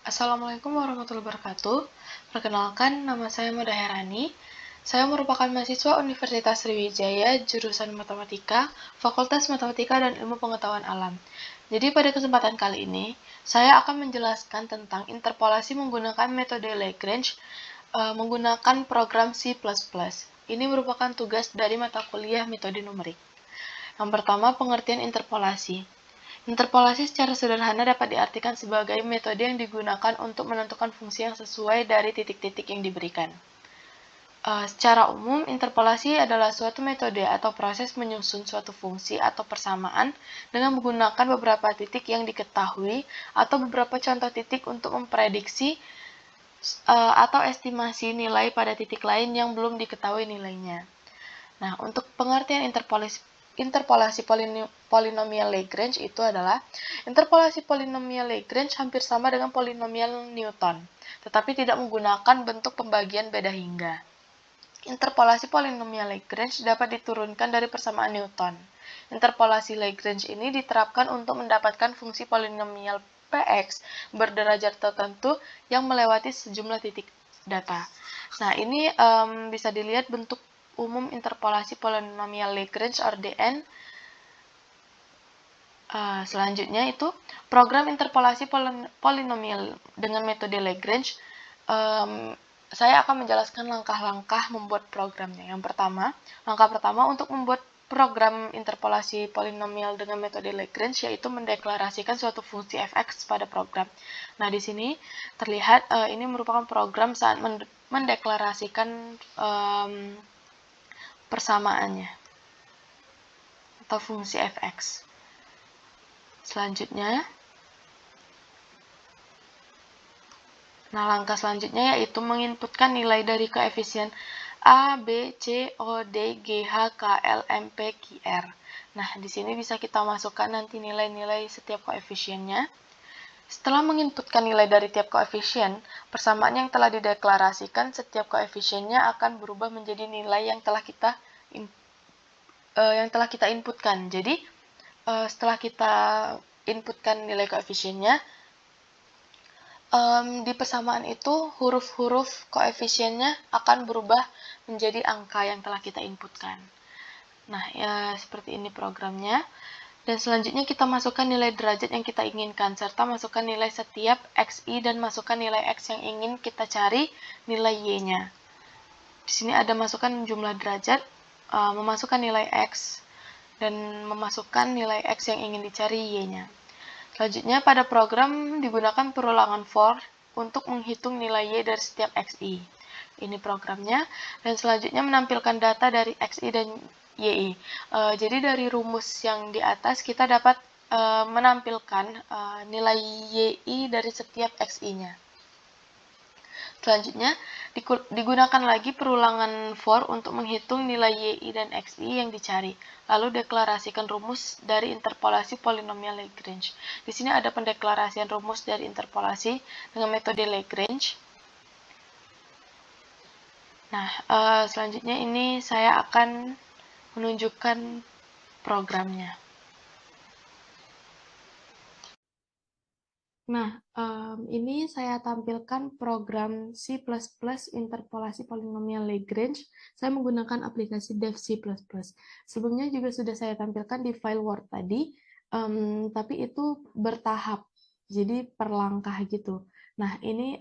Assalamualaikum warahmatullahi wabarakatuh. Perkenalkan, nama saya Mada Herani. Saya merupakan mahasiswa Universitas Sriwijaya, jurusan Matematika, Fakultas Matematika dan Ilmu Pengetahuan Alam. Jadi pada kesempatan kali ini, saya akan menjelaskan tentang interpolasi menggunakan metode Lagrange menggunakan program C++. Ini merupakan tugas dari mata kuliah metode numerik. Yang pertama, pengertian interpolasi. Interpolasi secara sederhana dapat diartikan sebagai metode yang digunakan untuk menentukan fungsi yang sesuai dari titik-titik yang diberikan. Secara umum, interpolasi adalah suatu metode atau proses menyusun suatu fungsi atau persamaan dengan menggunakan beberapa titik yang diketahui atau beberapa contoh titik untuk memprediksi atau estimasi nilai pada titik lain yang belum diketahui nilainya. Nah, untuk pengertian interpolasi polinomial Lagrange itu adalah interpolasi polinomial Lagrange hampir sama dengan polinomial Newton, tetapi tidak menggunakan bentuk pembagian beda hingga. Interpolasi polinomial Lagrange dapat diturunkan dari persamaan Newton. Interpolasi Lagrange ini diterapkan untuk mendapatkan fungsi polinomial Px berderajat tertentu yang melewati sejumlah titik data. Nah, ini bisa dilihat bentuk umum interpolasi polinomial Lagrange (RDN). Selanjutnya itu program interpolasi polinomial dengan metode Lagrange. Saya akan menjelaskan langkah-langkah membuat programnya. Langkah pertama untuk membuat program interpolasi polinomial dengan metode Lagrange yaitu mendeklarasikan suatu fungsi fx pada program. Nah, di sini terlihat ini merupakan program saat mendeklarasikan persamaannya atau fungsi fx. Langkah selanjutnya yaitu menginputkan nilai dari koefisien A, B, C, O, D, G, H, K, L, M, P, Q, R. Nah, di sini bisa kita masukkan nanti nilai-nilai setiap koefisiennya. Setelah menginputkan nilai dari tiap koefisien, persamaan yang telah dideklarasikan setiap koefisiennya akan berubah menjadi nilai yang telah kita inputkan. Jadi, setelah kita inputkan nilai koefisiennya, di persamaan itu huruf-huruf koefisiennya akan berubah menjadi angka yang telah kita inputkan. Nah, ya seperti ini programnya. Dan selanjutnya kita masukkan nilai derajat yang kita inginkan, serta masukkan nilai setiap xi dan masukkan nilai x yang ingin kita cari nilai y-nya. Di sini ada masukkan jumlah derajat, memasukkan nilai x, dan memasukkan nilai x yang ingin dicari y-nya. Selanjutnya, pada program digunakan perulangan for untuk menghitung nilai y dari setiap xi. Ini programnya. Dan selanjutnya menampilkan data dari xi dan yi. Jadi dari rumus yang di atas kita dapat menampilkan nilai yi dari setiap xi-nya. Selanjutnya, digunakan lagi perulangan for untuk menghitung nilai yi dan xi yang dicari. Lalu deklarasikan rumus dari interpolasi polinomial Lagrange. Di sini ada pendeklarasian rumus dari interpolasi dengan metode Lagrange. Nah, selanjutnya ini saya akan menunjukkan programnya. Nah, ini saya tampilkan program C++ interpolasi polinomial Lagrange. Saya menggunakan aplikasi Dev C++. Sebelumnya juga sudah saya tampilkan di file Word tadi, tapi itu bertahap, jadi per langkah gitu. Nah, ini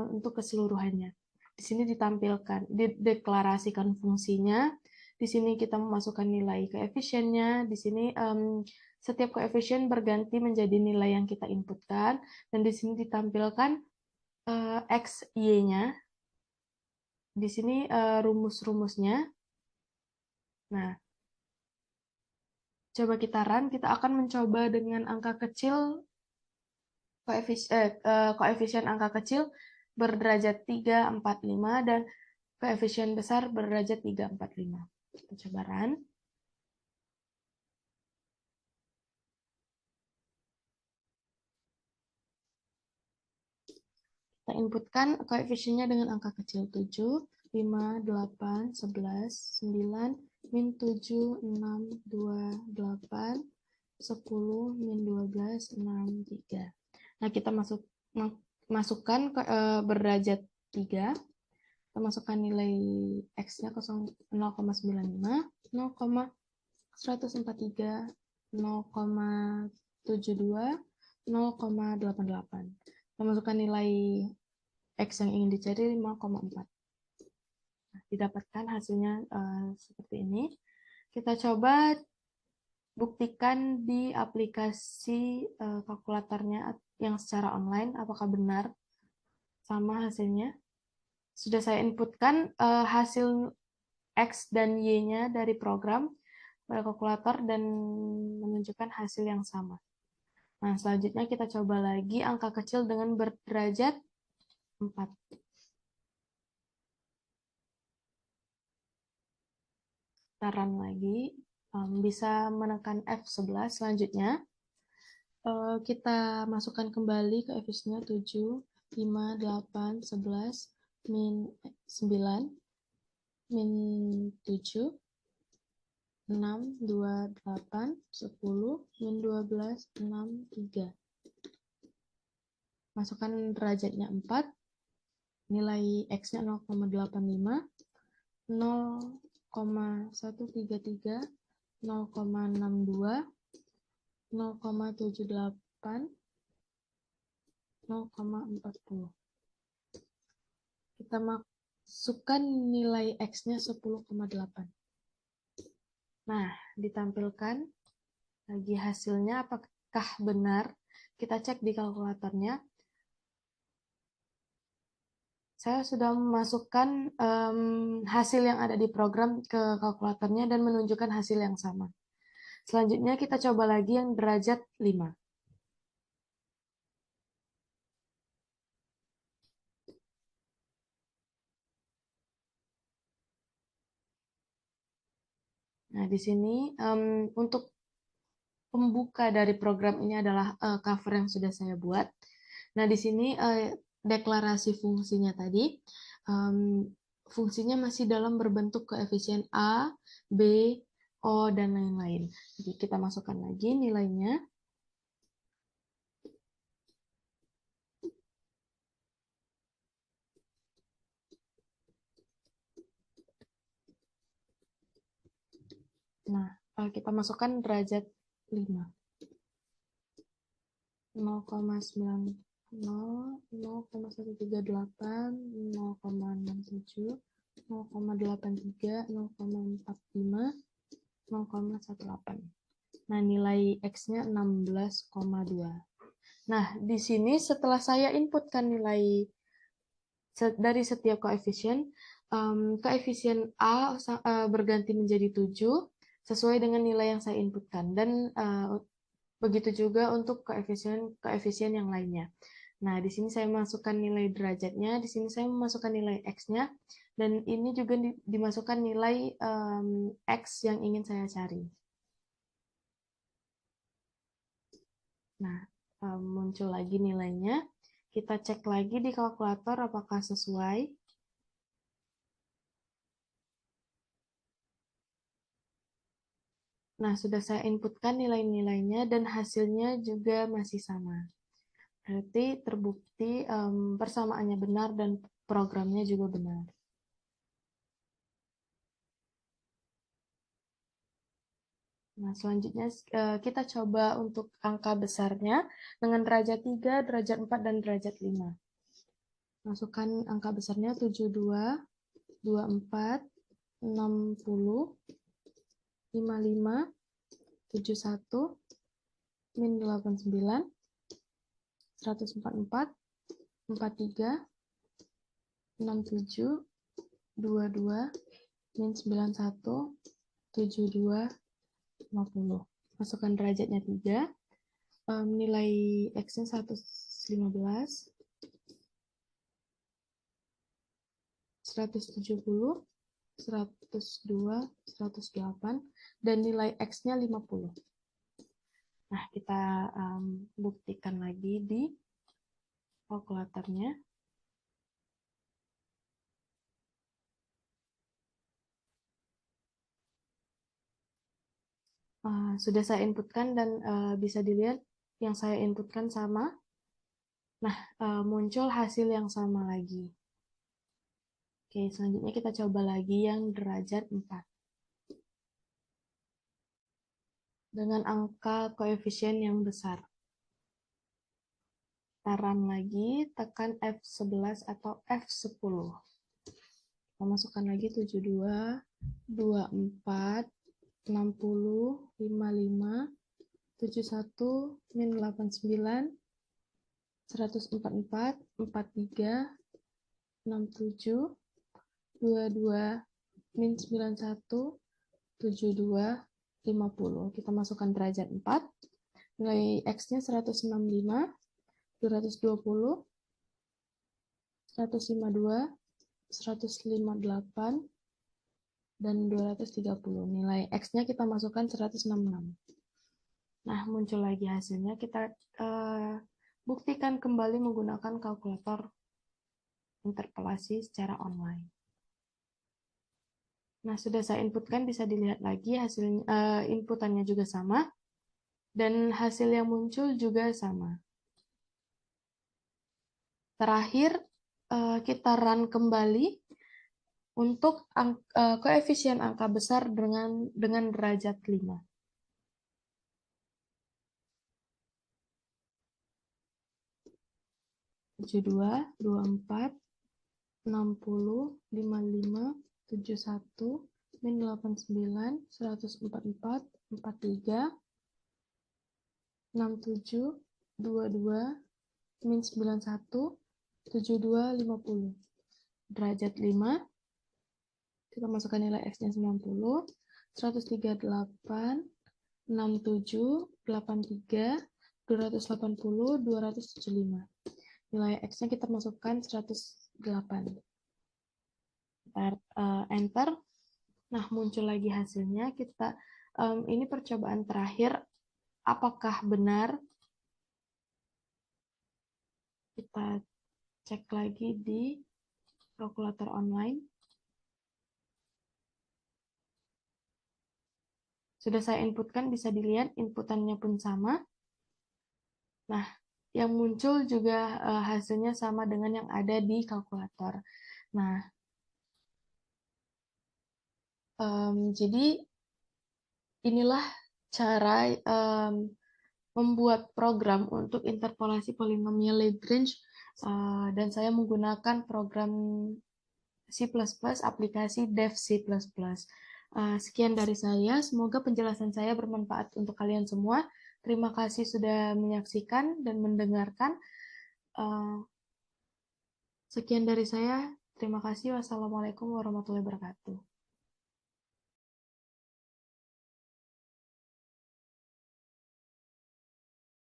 untuk keseluruhannya. Di sini ditampilkan, dideklarasikan fungsinya. Di sini kita memasukkan nilai koefisiennya. Di sini setiap koefisien berganti menjadi nilai yang kita inputkan, dan di sini ditampilkan x, y-nya. Di sini rumus-rumusnya. Nah, coba kita run, kita akan mencoba dengan angka kecil, koefisien angka kecil berderajat 3, 4, 5, dan koefisien besar berderajat 3, 4, 5. Kita coba run. Kita inputkan koefisiennya dengan angka kecil 7, 5, 8, 11, 9, min 7, 6, 2, 8, 10, min 12, 6, 3. Nah, kita masukkan berderajat 3, kita masukkan nilai X-nya 0,95, 0,143, 0,72, 0,88. Kita masukkan nilai X yang ingin dicari 5,4. Nah, didapatkan hasilnya seperti ini. Kita coba buktikan di aplikasi kalkulatornya yang secara online, apakah benar sama hasilnya. Sudah saya inputkan hasil X dan Y-nya dari program pada kalkulator dan menunjukkan hasil yang sama. Nah, selanjutnya kita coba lagi angka kecil dengan berderajat 4. Kita run lagi, bisa menekan F11. Selanjutnya, kita masukkan kembali ke efisiennya 7, 5, 8, 11, min 9, min 7, 6, 2, 8, 10, min 12, 6, 3. Masukkan derajatnya 4, nilai X-nya 0,85, 0,133, 0,62, 0,78, 0,40. Kita masukkan nilai X-nya 10,8. Nah, ditampilkan lagi hasilnya apakah benar. Kita cek di kalkulatornya. Saya sudah memasukkan hasil yang ada di program ke kalkulatornya dan menunjukkan hasil yang sama. Selanjutnya kita coba lagi yang derajat 5. Nah, di sini untuk pembuka dari program ini adalah cover yang sudah saya buat. Nah, di sini deklarasi fungsinya tadi, fungsinya masih dalam berbentuk koefisien A, B, O, dan lain-lain. Jadi kita masukkan lagi nilainya. Nah, kita masukkan derajat 5. 0,90, 0,138, 0,67, 0,83, 0,45, 0,18. Nah, nilai X-nya 16,2. Nah, di sini setelah saya inputkan nilai dari setiap koefisien, koefisien A berganti menjadi 7 sesuai dengan nilai yang saya inputkan. Dan begitu juga untuk koefisien yang lainnya. Nah, di sini saya masukkan nilai derajatnya, di sini saya memasukkan nilai X-nya, dan ini juga dimasukkan nilai X yang ingin saya cari. Nah, muncul lagi nilainya. Kita cek lagi di kalkulator apakah sesuai. Nah, sudah saya inputkan nilai-nilainya dan hasilnya juga masih sama. Berarti terbukti persamaannya benar dan programnya juga benar. Nah, selanjutnya kita coba untuk angka besarnya dengan derajat 3, derajat 4, dan derajat 5. Masukkan angka besarnya 72, 24, 60, 55, 71, min 89, 144, 43, 67, 22, min 91, 72, 50. Masukkan derajatnya 3. Nilai X-nya 115, 170, 102, 108, dan nilai X-nya 50. Nah, kita buktikan lagi di kalkulatornya. Sudah saya inputkan dan bisa dilihat yang saya inputkan sama. Nah, muncul hasil yang sama lagi. Oke, selanjutnya kita coba lagi yang derajat 4. Dengan angka koefisien yang besar. Kita run lagi, tekan F11 atau F10. Kita masukkan lagi 72, 24, 60, 55, 71, min 89, 144, 43, 67, 22, min 91, 72, 50. Kita masukkan derajat 4. Nilai X-nya 165, 220, 152, 158, dan 230. Nilai X-nya kita masukkan 166. Nah, muncul lagi hasilnya. Kita buktikan kembali menggunakan kalkulator interpolasi secara online. Nah, sudah saya inputkan, bisa dilihat lagi hasilnya, inputannya juga sama, dan hasil yang muncul juga sama. Terakhir, kita run kembali untuk koefisien angka besar dengan derajat 5. Tujuh dua, 24, 60, 55, 71, min 89, 144, 43, 67, 22, min 91, 72, 50. Derajat 5, kita masukkan nilai X-nya 90, 138, 67, 83, 280, 275. Nilai X-nya kita masukkan 108. Enter. Nah, muncul lagi hasilnya. Ini percobaan terakhir. Apakah benar? Kita cek lagi di kalkulator online. Sudah saya inputkan, bisa dilihat inputannya pun sama. Nah, yang muncul juga hasilnya sama dengan yang ada di kalkulator. Nah, jadi inilah cara membuat program untuk interpolasi polinomial Lagrange, dan saya menggunakan program C++, aplikasi dev C++. Sekian dari saya, semoga penjelasan saya bermanfaat untuk kalian semua. Terima kasih sudah menyaksikan dan mendengarkan. Sekian dari saya, terima kasih. Wassalamualaikum warahmatullahi wabarakatuh.